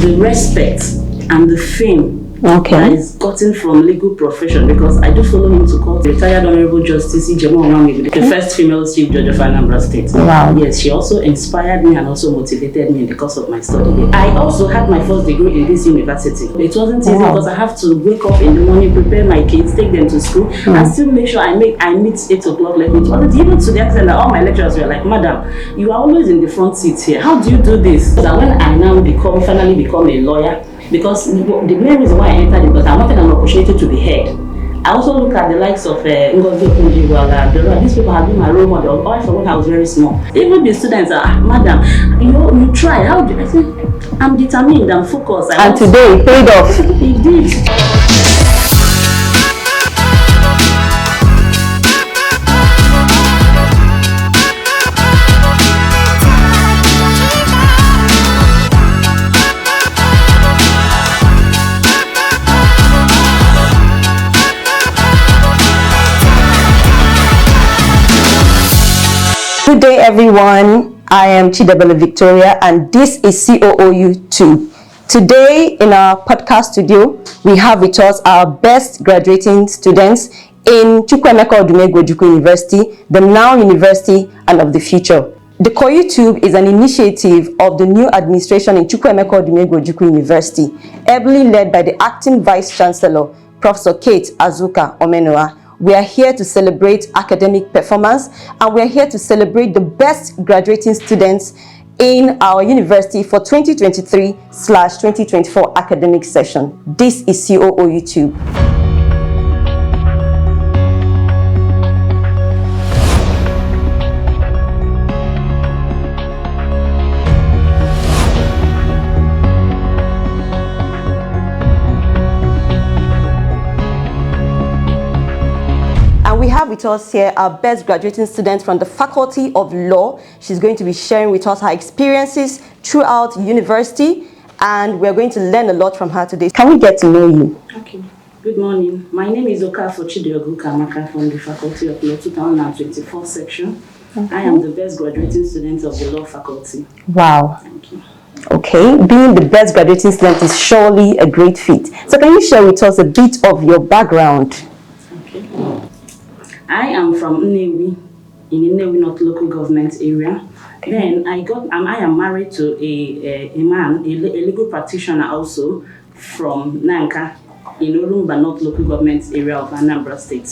the respect and the fame that is gotten from legal profession, because I do follow him to court. Retired Honorable Justice Chukwuemeka, the first female Chief Judge of Anambra State. Wow. Yes, she also inspired me and also motivated me in the course of my study. I also had my first degree in this university. It wasn't easy because I have to wake up in the morning, prepare my kids, take them to school, and still make sure I meet 8 o'clock. Like, even to the extent that all my lecturers were like, "Madam, you are always in the front seat here. How do you do this?" So that when I now finally become a lawyer, because the main reason why I entered it was I wanted an opportunity to be heard. I also look at the likes of these people have been my role model all from when I was very small. Even the students are, "Madam, you try. How do you?" I said, "I'm determined, I'm focused." And today it paid off. It did. Good day, everyone. I am Chidiogo Victoria, and this is COOU2. Today, in our podcast studio, we have with us our best graduating students in Chukwuemeka Odumegwu Ojukwu University, the now university and of the future. The COOU2 is an initiative of the new administration in Chukwuemeka Odumegwu Ojukwu University, ably led by the acting Vice Chancellor, Professor Kate Azuka Omenua. We are here to celebrate academic performance, and we are here to celebrate the best graduating students in our university for 2023/2024 academic session. This is COOU2. We have with us here our best graduating student from the Faculty of Law. She's going to be sharing with us her experiences throughout university, and we're going to learn a lot from her today. Can we get to know you? Okay. Good morning. My name is Okafor Chidiogo Ukamaka from the Faculty of Law 2024 section. I am the best graduating student of the Law Faculty. Wow. Thank you. Okay, being the best graduating student is surely a great feat. So can you share with us a bit of your background? Okay. I am from Nnewi, in Nnewi North local government area. Okay. Then I am married to a man, a legal practitioner also from Nanka, in Orumba North local government area of Anambra State.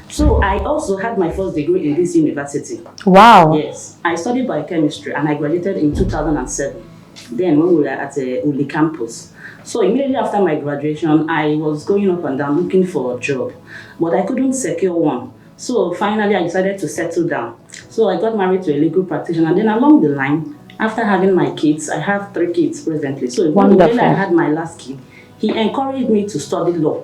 So I also had my first degree in this university. Wow. Yes, I studied biochemistry and I graduated in 2007. Then when we were at Uli campus. So immediately after my graduation, I was going up and down looking for a job, but I couldn't secure one. So finally, I decided to settle down. So I got married to a legal practitioner. And then along the line, after having my kids, I have 3 kids presently. So when I had my last kid, he encouraged me to study law.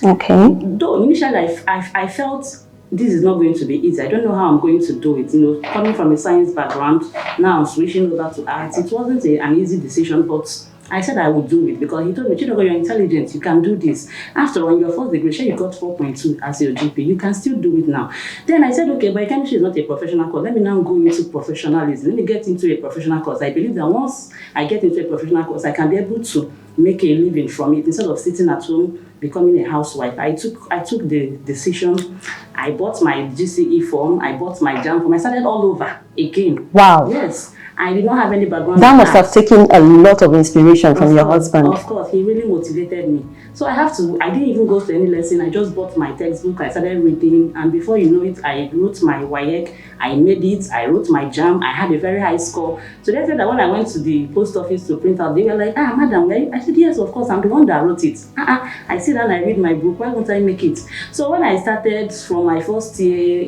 Okay. Though initially I felt this is not going to be easy. I don't know how I'm going to do it. Coming from a science background, now I'm switching over to arts. It wasn't an easy decision, but I said I would do it because he told me, "Chidiogo, you're intelligent, you can do this. After all, your first degree, you got 4.2 as your GP, you can still do it now." Then I said, "Okay, biochemistry is not a professional course. Let me now go into professionalism. Let me get into a professional course." I believe that once I get into a professional course, I can be able to make a living from it instead of sitting at home becoming a housewife. I took the decision. I bought my GCE form. I bought my JAMB form. I started all over again. Wow. Yes. I did not have any background. That must have taken a lot of inspiration from your husband. Of course, he really motivated me. So I didn't even go to any lesson. I just bought my textbook. I started reading, and before you know it, I wrote my WAEC. I made it. I wrote my JAMB. I had a very high score. So they said that when I went to the post office to print out, they were like, "Madam, I said, "Yes, of course, I'm the one that wrote it." I sit down, I read my book. Why won't I make it? So when I started from my first year,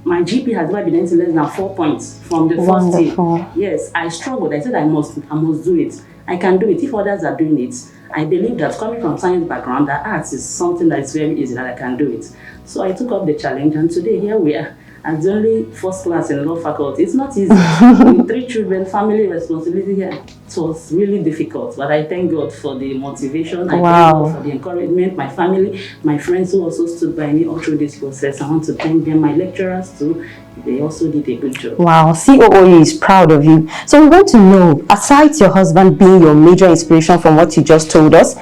my GP has never been anything less than 4 points from the first year. Yes, I struggled. I said I must do it. I can do it. If others are doing it, I believe that coming from science background, that arts is something that is very easy, that I can do it. So I took up the challenge, and today here we are. as the only first class in law faculty. It's not easy. With 3 children, family responsibility here. It was really difficult, but I thank God for the motivation. I thank God for the encouragement. My family, my friends who also stood by me all through this process. I want to thank them. My lecturers too. They also did a good job. Wow, COOU is proud of you. So we want to know, aside your husband being your major inspiration from what you just told us,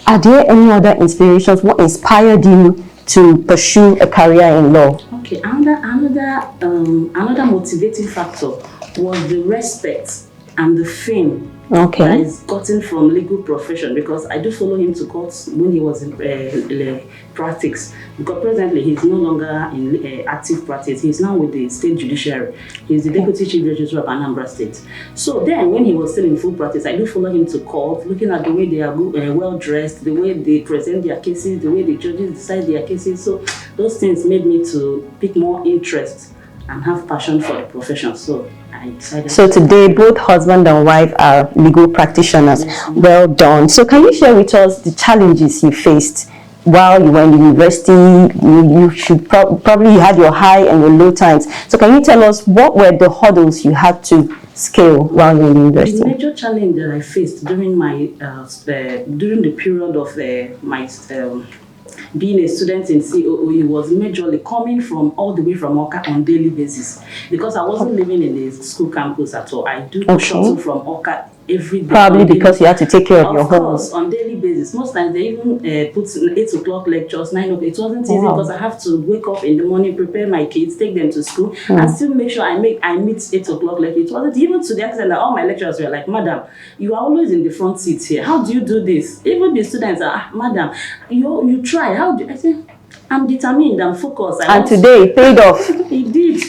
are there any other inspirations? What inspired you to pursue a career in law? Okay, another motivating factor was the respect and the fame that is gotten from legal profession, because I do follow him to court when he was in practice. Because presently he's no longer in active practice. He's now with the state judiciary. He's the deputy chief justice of Anambra State. So then, when he was still in full practice, I do follow him to court, looking at the way they are well dressed, the way they present their cases, the way the judges decide their cases. So those things made me to pick more interest and have passion for the profession. So I decided. So today, both husband and wife are legal practitioners. Yes. Well done. So can you share with us the challenges you faced while you were in the university? You should probably had your high and your low times. So can you tell us what were the hurdles you had to scale while you were in the university? The major challenge that I faced during my during the period of my being a student in COOU was majorly coming from all the way from Oka on daily basis, because I wasn't living in the school campus at all. I do shuttle from Oka every day. Probably because you had to take care of your home. Of course, on daily basis. Most times they even put 8 o'clock lectures, 9 o'clock. It wasn't easy because I have to wake up in the morning, prepare my kids, take them to school, and still make sure I meet 8 o'clock lecture. It wasn't even to the extent that all my lecturers were like, "Madam, you are always in the front seat here. How do you do this?" Even the students are, "Madam, you try. How do?" I say, "I'm determined. I'm focused." And today it paid off. It did.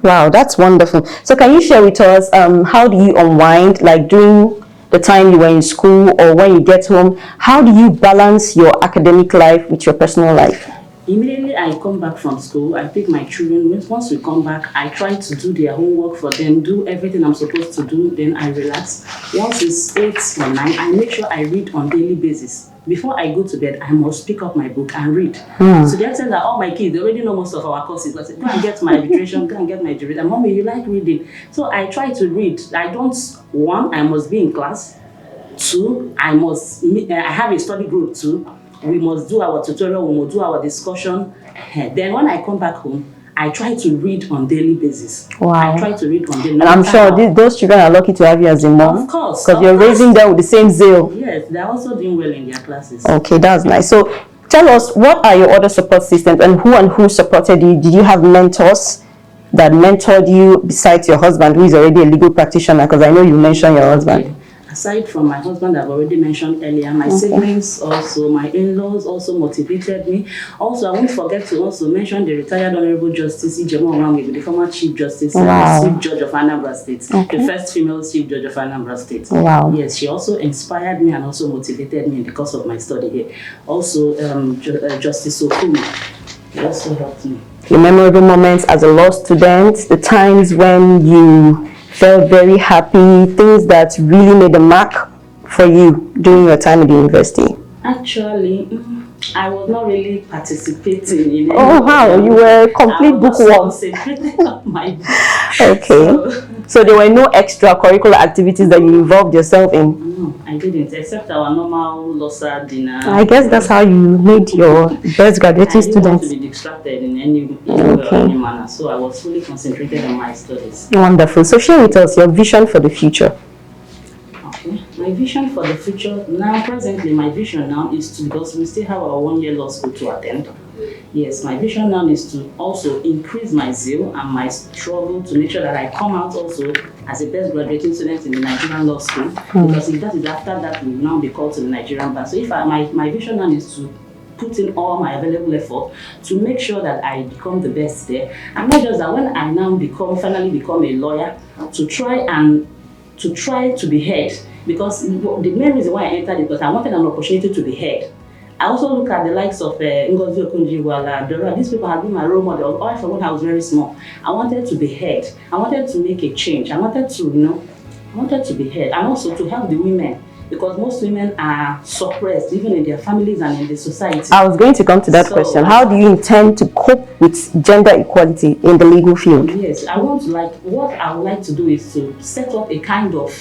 Wow, that's wonderful. So can you share with us how do you unwind, like during the time you were in school or when you get home? How do you balance your academic life with your personal life? Immediately I come back from school, I pick my children. Once we come back, I try to do their homework for them, do everything I'm supposed to do, then I relax. Once it's 8 or 9, I make sure I read on daily basis. Before I go to bed, I must pick up my book and read. So the extent that all my kids, they already know most of our courses. I say, go and get my literature, go and get my literature. Mommy, you like reading? So I try to read. I don't, 1, I must be in class. 2, I have a study group too. We must do our tutorial, we must do our discussion. Then when I come back home, I try to read on daily basis. Wow. I try to read on daily basis. And I'm sure those children are lucky to have you as a mom. Of course. Because you're raising them with the same zeal. Yes, they're also doing well in their classes. Okay, that's nice. So tell us, what are your other support systems and who supported you? Did you have mentors that mentored you besides your husband, who is already a legal practitioner? Because I know you mentioned your husband. Okay. Aside from my husband, I've already mentioned earlier, my siblings also, my in-laws also motivated me. Also, I won't forget to also mention the retired Honorable Justice Ijeoma, the former Chief Justice and Chief Judge of Anambra State, the first female Chief Judge of Anambra State. Wow. Yes, she also inspired me and also motivated me in the course of my study here. Also, Justice Okumi, he also helped me. Your memorable moments as a law student, the times when you felt very happy, things that really made a mark for you during your time at the university? Actually, I was not really participating in it. Oh wow, you were a complete bookworm. Okay. So there were no extracurricular activities that you involved yourself in? No, I didn't, except our normal LOSA dinner. I guess that's how you made your best graduating students. I didn't want to be distracted in any manner, so I was fully concentrated on my studies. Wonderful. So share with us your vision for the future. Okay. My vision for the future, now presently my vision now is to, because we still have our 1-year law school to attend. Yes, my vision now is to also increase my zeal and my struggle to make sure that I come out also as a best graduating student in the Nigerian law school. Because if that is after that, we will now be called to the Nigerian bar. So if my vision now is to put in all my available effort to make sure that I become the best there. And not just that, when I now finally become a lawyer, to try to be heard. Because the main reason why I entered it was I wanted an opportunity to be heard. I also look at the likes of Ngozi Okonjo-Iweala, Dora. These people have been my role model all from when I was very small. I wanted to be heard. I wanted to make a change. I wanted to, I wanted to be heard, and also to help the women because most women are suppressed, even in their families and in the society. I was going to come to that question. How do you intend to cope with gender equality in the legal field? Yes, what I would like to do is to set up a kind of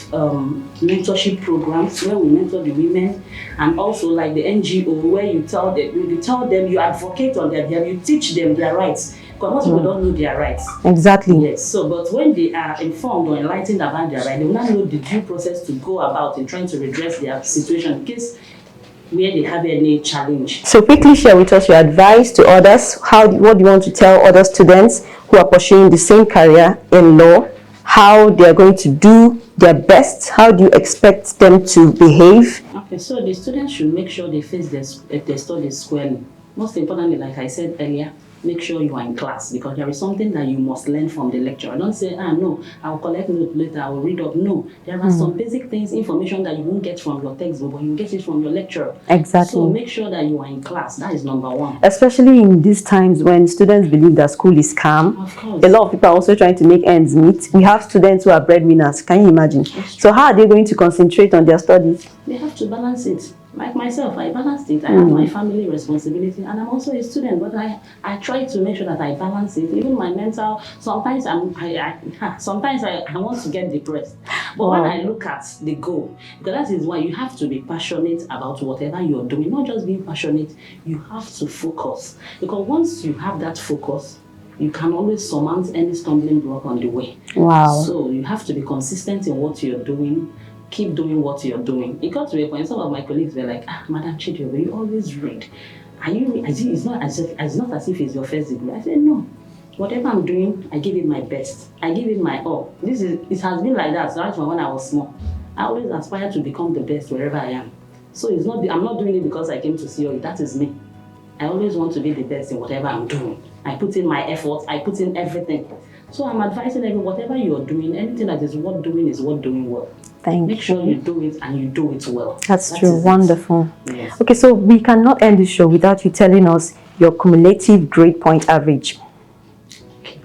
mentorship programs where we mentor the women, and also like the NGO where you tell them, you advocate on their behalf, you teach them their rights. Because most people don't know their rights. Exactly. Yes. So, but when they are informed or enlightened about their rights, they will not know the due process to go about in trying to redress their situation in case where they have any challenge. So quickly share with us your advice to others. What do you want to tell other students who are pursuing the same career in law? How they are going to do their best? How do you expect them to behave? Okay, so the students should make sure they face their studies squarely. Most importantly, like I said earlier, make sure you are in class, because there is something that you must learn from the lecturer. Don't say, no, I'll collect notes later, I will read up. No, there are some basic things, information that you won't get from your textbook, but you get it from your lecturer. Exactly. So make sure that you are in class. That is number one. Especially in these times when students believe that school is scam. Of course. A lot of people are also trying to make ends meet. We have students who are breadwinners. Can you imagine? So how are they going to concentrate on their studies? They have to balance it. Like myself, I balanced it. I have my family responsibility, and I'm also a student, but I try to make sure that I balance it. Even my mental, sometimes I want to get depressed. But when I look at the goal, because that is why you have to be passionate about whatever you're doing, not just being passionate, you have to focus. Because once you have that focus, you can always surmount any stumbling block on the way. Wow. So you have to be consistent in what you're doing. Keep doing what you're doing. It got to a point, some of my colleagues were like, Madam Chidiogo, you always read. Are you? It's not as if it's your first degree. I said, no. Whatever I'm doing, I give it my best. I give it my all. It has been like that right from when I was small. I always aspire to become the best wherever I am. So I'm not doing it because I came to see you. That is me. I always want to be the best in whatever I'm doing. I put in my effort. I put in everything. So I'm advising everyone, whatever you're doing, anything that is worth doing is worth doing well. Make sure you do it and you do it well. That's true. Wonderful. Yes. Okay, so we cannot end the show without you telling us your cumulative grade point average. Okay.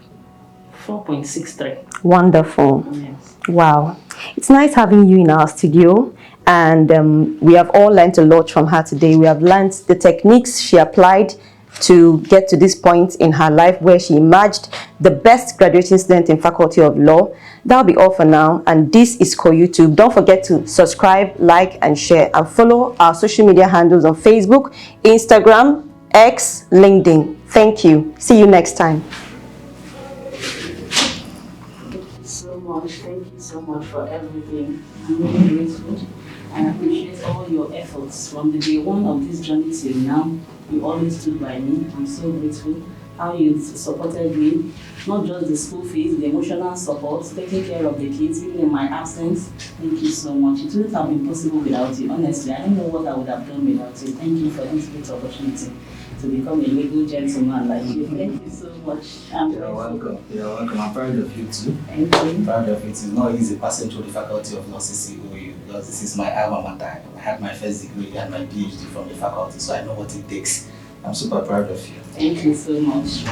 4.63. Wonderful. Yes. Wow. It's nice having you in our studio, and we have all learned a lot from her today. We have learned the techniques she applied to get to this point in her life where she emerged the best graduating student in Faculty of Law. That'll be all for now, and this is YouTube. Don't forget to subscribe, like, and share, and follow our social media handles on Facebook, Instagram, X, LinkedIn. Thank you. See you next time. Thank you so much for everything. I'm really grateful. I appreciate all your efforts from the day one of this journey till now. You always stood by me. I'm so grateful. How you supported me, not just the school fees, the emotional support, taking care of the kids, even in my absence. Thank you so much. It wouldn't have been possible without you. Honestly, I don't know what I would have done without you. Thank you for this great opportunity to become a legal gentleman like you. Thank you so much. You're welcome. You're welcome. I'm proud of you too. Thank you. I'm proud of you. It's not easy passing through the Faculty of Law CCOU, because this is my alma mater. I had my first degree and my PhD from the faculty, so I know what it takes. I'm super proud of you. Thank you so much.